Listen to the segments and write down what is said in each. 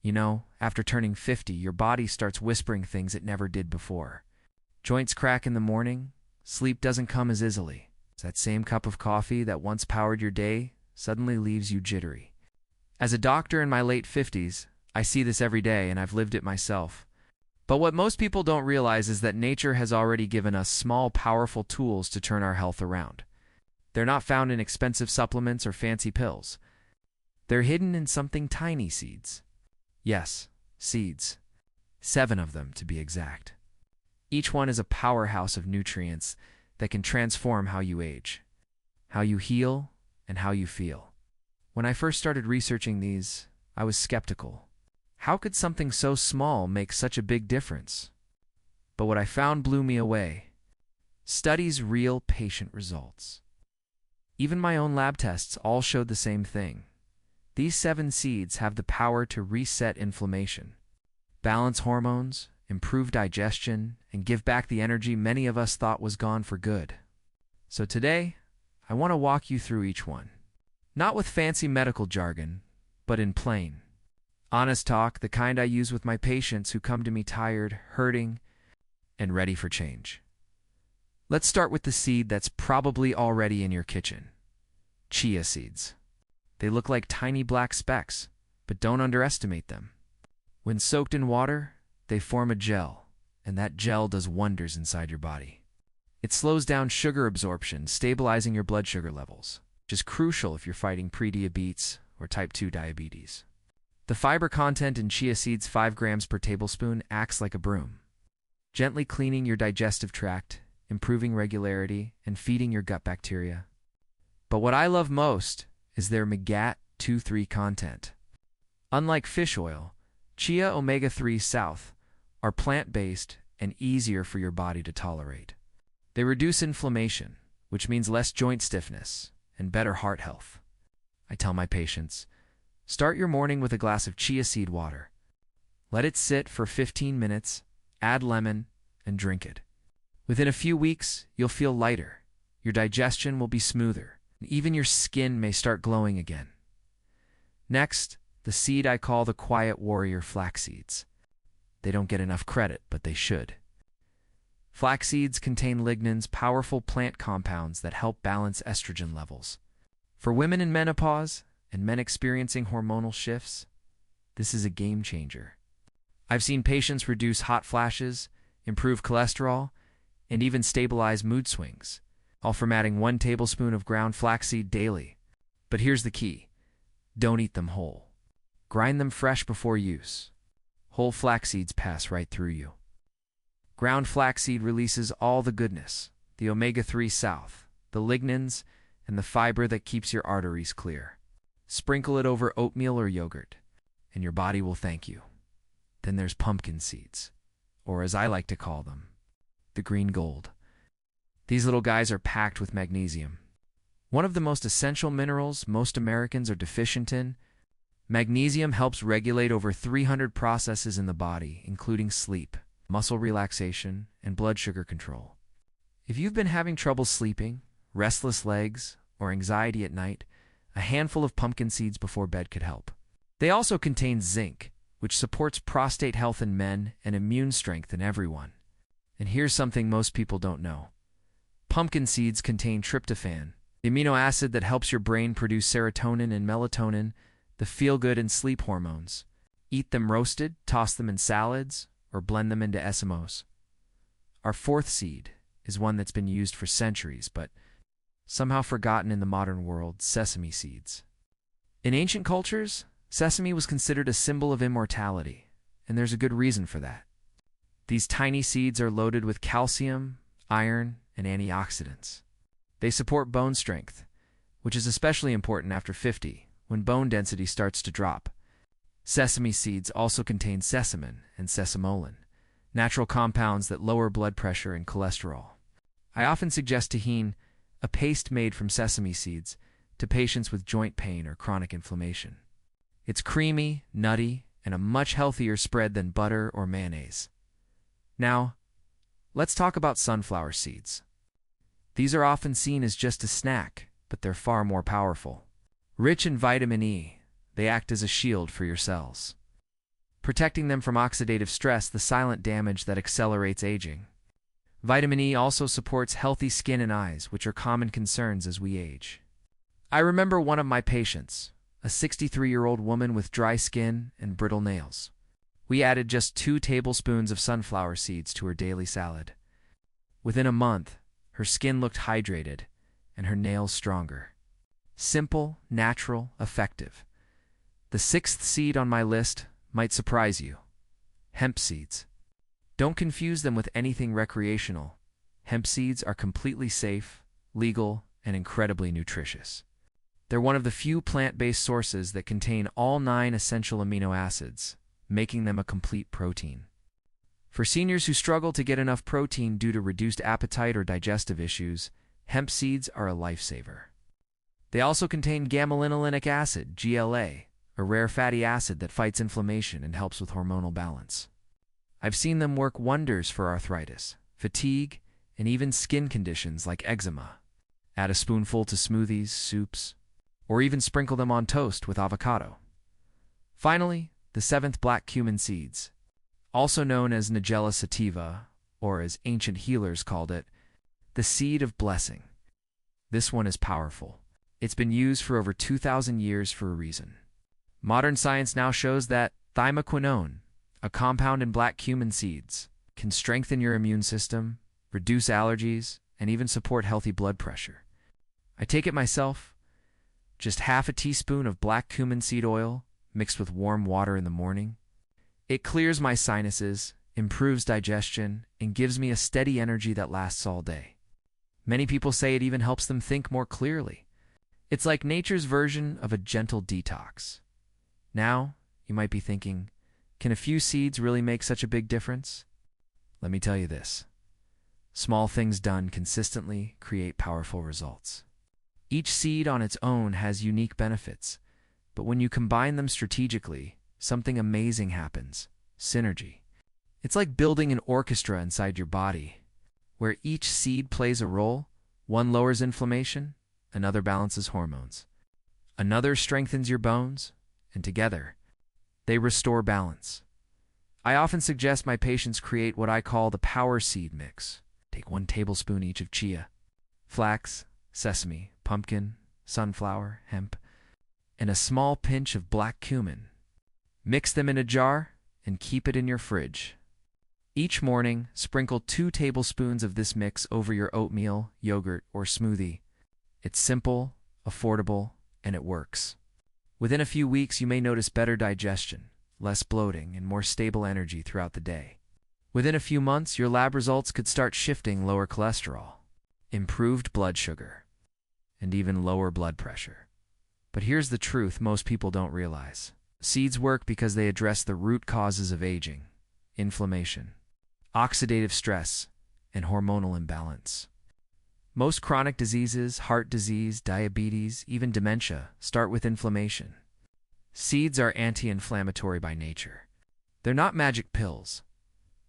You know, after turning 50, your body starts whispering things it never did before. Joints crack in the morning, sleep doesn't come as easily. That same cup of coffee that once powered your day suddenly leaves you jittery. As a doctor in my late 50s, I see this every day and I've lived it myself. But what most people don't realize is that nature has already given us small, powerful tools to turn our health around. They're not found in expensive supplements or fancy pills. They're hidden in something tiny: seeds. Yes, seeds. 7 of them, to be exact. Each one is a powerhouse of nutrients that can transform how you age, how you heal, and how you feel. When I first started researching these, I was skeptical. How could something so small make such a big difference? But what I found blew me away. Studies, real patient results. Even my own lab tests all showed the same thing. These 7 seeds have the power to reset inflammation, balance hormones, improve digestion, and give back the energy many of us thought was gone for good. So today, I want to walk you through each one. Not with fancy medical jargon, but in plain, honest talk, the kind I use with my patients who come to me tired, hurting, and ready for change. Let's start with the seed that's probably already in your kitchen. Chia seeds. They look like tiny black specks, but don't underestimate them. When soaked in water, they form a gel, and that gel does wonders inside your body. It slows down sugar absorption, stabilizing your blood sugar levels, which is crucial if you're fighting prediabetes or type 2 diabetes. The fiber content in chia seeds, 5 grams per tablespoon, acts like a broom, gently cleaning your digestive tract, improving regularity, and feeding your gut bacteria. But what I love most is their omega-3 content. Unlike fish oil, chia omega-3 south are plant-based and easier for your body to tolerate. They reduce inflammation, which means less joint stiffness and better heart health. I tell my patients, start your morning with a glass of chia seed water. Let it sit for 15 minutes, add lemon, and drink it. Within a few weeks, you'll feel lighter, your digestion will be smoother, and even your skin may start glowing again. Next, the seed I call the quiet warrior, flax seeds. They don't get enough credit, but they should. Flax seeds contain lignans, powerful plant compounds that help balance estrogen levels. For women in menopause and men experiencing hormonal shifts, this is a game changer. I've seen patients reduce hot flashes, improve cholesterol, and even stabilize mood swings, all from adding 1 tablespoon of ground flaxseed daily. But here's the key. Don't eat them whole. Grind them fresh before use. Whole flax seeds pass right through you. Ground flaxseed releases all the goodness, the omega-3 south, the lignans, and the fiber that keeps your arteries clear. Sprinkle it over oatmeal or yogurt, and your body will thank you. Then there's pumpkin seeds, or as I like to call them, the green gold. These little guys are packed with magnesium, one of the most essential minerals most Americans are deficient in. Magnesium helps regulate over 300 processes in the body, including sleep, muscle relaxation, and blood sugar control. If you've been having trouble sleeping, restless legs, or anxiety at night, a handful of pumpkin seeds before bed could help. They also contain zinc, which supports prostate health in men and immune strength in everyone. And here's something most people don't know. Pumpkin seeds contain tryptophan, the amino acid that helps your brain produce serotonin and melatonin, the feel-good and sleep hormones. Eat them roasted, toss them in salads, or blend them into SMOs. Our 4th seed is one that's been used for centuries, but somehow forgotten in the modern world: sesame seeds. In ancient cultures, sesame was considered a symbol of immortality, and there's a good reason for that. These tiny seeds are loaded with calcium, iron, and antioxidants. They support bone strength, which is especially important after 50, when bone density starts to drop. Sesame seeds also contain sesamin and sesamolin, natural compounds that lower blood pressure and cholesterol. I often suggest tahine, a paste made from sesame seeds, to patients with joint pain or chronic inflammation. It's creamy, nutty, and a much healthier spread than butter or mayonnaise. Now, let's talk about sunflower seeds. These are often seen as just a snack, but they're far more powerful. Rich in vitamin E, they act as a shield for your cells. protecting them from oxidative stress, the silent damage that accelerates aging. Vitamin E also supports healthy skin and eyes, which are common concerns as we age. I remember one of my patients, a 63-year-old woman with dry skin and brittle nails. We added just 2 tablespoons of sunflower seeds to her daily salad. Within a month, her skin looked hydrated and her nails stronger. Simple, natural, effective. The 6th seed on my list might surprise you. Hemp seeds. Don't confuse them with anything recreational. Hemp seeds are completely safe, legal, and incredibly nutritious. They're one of the few plant-based sources that contain all 9 essential amino acids, making them a complete protein. For seniors who struggle to get enough protein due to reduced appetite or digestive issues, hemp seeds are a lifesaver. They also contain gamma-linolenic acid, GLA, a rare fatty acid that fights inflammation and helps with hormonal balance. I've seen them work wonders for arthritis, fatigue, and even skin conditions like eczema. Add a spoonful to smoothies, soups, or even sprinkle them on toast with avocado. Finally, the 7th black cumin seeds, also known as Nigella sativa, or as ancient healers called it, the seed of blessing. This one is powerful. It's been used for over 2,000 years for a reason. Modern science now shows that thymoquinone, a compound in black cumin seeds, can strengthen your immune system, reduce allergies, and even support healthy blood pressure. I take it myself. Just half a teaspoon of black cumin seed oil mixed with warm water in the morning. It clears my sinuses, improves digestion, and gives me a steady energy that lasts all day. Many people say it even helps them think more clearly. It's like nature's version of a gentle detox. Now, you might be thinking, can a few seeds really make such a big difference? Let me tell you this. Small things done consistently create powerful results. Each seed on its own has unique benefits, but when you combine them strategically, something amazing happens. Synergy. It's like building an orchestra inside your body, where each seed plays a role. One lowers inflammation, another balances hormones, another strengthens your bones, and together, they restore balance. I often suggest my patients create what I call the power seed mix. Take 1 tablespoon each of chia, flax, sesame, pumpkin, sunflower, hemp, and a small pinch of black cumin. Mix them in a jar and keep it in your fridge. Each morning, sprinkle 2 tablespoons of this mix over your oatmeal, yogurt, or smoothie. It's simple, affordable, and it works. Within a few weeks, you may notice better digestion, less bloating, and more stable energy throughout the day. Within a few months, your lab results could start shifting: lower cholesterol, improved blood sugar, and even lower blood pressure. But here's the truth most people don't realize. Seeds work because they address the root causes of aging: inflammation, oxidative stress, and hormonal imbalance. Most chronic diseases, heart disease, diabetes, even dementia, start with inflammation. Seeds are anti-inflammatory by nature. They're not magic pills,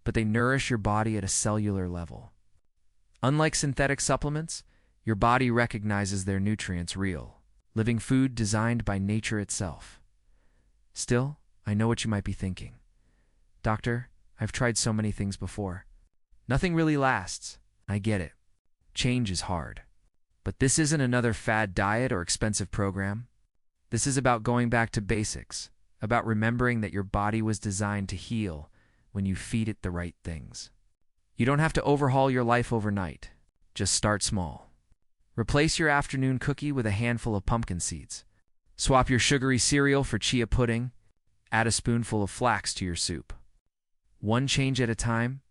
but they nourish your body at a cellular level. Unlike synthetic supplements, your body recognizes their nutrients real, living food designed by nature itself. Still, I know what you might be thinking. Doctor, I've tried so many things before. Nothing really lasts. I get it. Change is hard. But this isn't another fad diet or expensive program. This is about going back to basics, about remembering that your body was designed to heal when you feed it the right things. You don't have to overhaul your life overnight. Just start small. Replace your afternoon cookie with a handful of pumpkin seeds. Swap your sugary cereal for chia pudding. Add a spoonful of flax to your soup. One change at a time,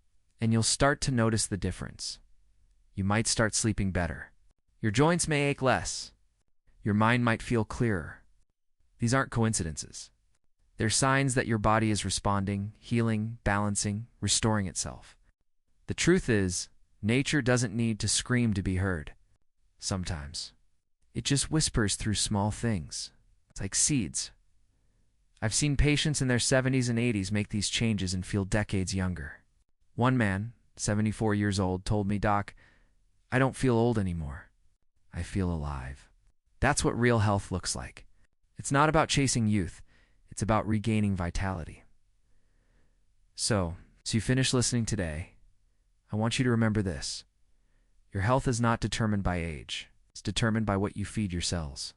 and you'll start to notice the difference. You might start sleeping better. Your joints may ache less. Your mind might feel clearer. These aren't coincidences. They're signs that your body is responding, healing, balancing, restoring itself. The truth is, nature doesn't need to scream to be heard. Sometimes, it just whispers through small things. It's like seeds. I've seen patients in their 70s and 80s make these changes and feel decades younger. One man, 74 years old, told me, "Doc, I don't feel old anymore. I feel alive." That's what real health looks like. It's not about chasing youth. It's about regaining vitality. So you finish listening today, I want you to remember this. Your health is not determined by age. It's determined by what you feed your cells.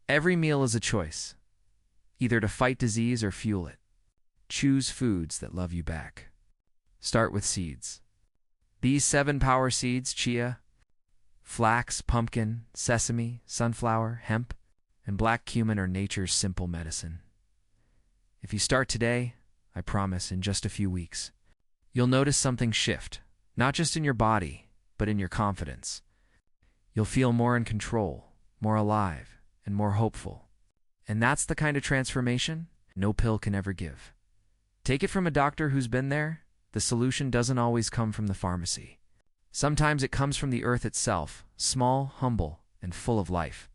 Every meal is a choice, either to fight disease or fuel it. Choose foods that love you back. Start with seeds. These 7 power seeds, chia, flax, pumpkin, sesame, sunflower, hemp, and black cumin, are nature's simple medicine. If you start today, I promise in just a few weeks, you'll notice something shift, not just in your body, but in your confidence. You'll feel more in control, more alive, and more hopeful. And that's the kind of transformation no pill can ever give. Take it from a doctor who's been there. The solution doesn't always come from the pharmacy. Sometimes it comes from the earth itself, small, humble, and full of life.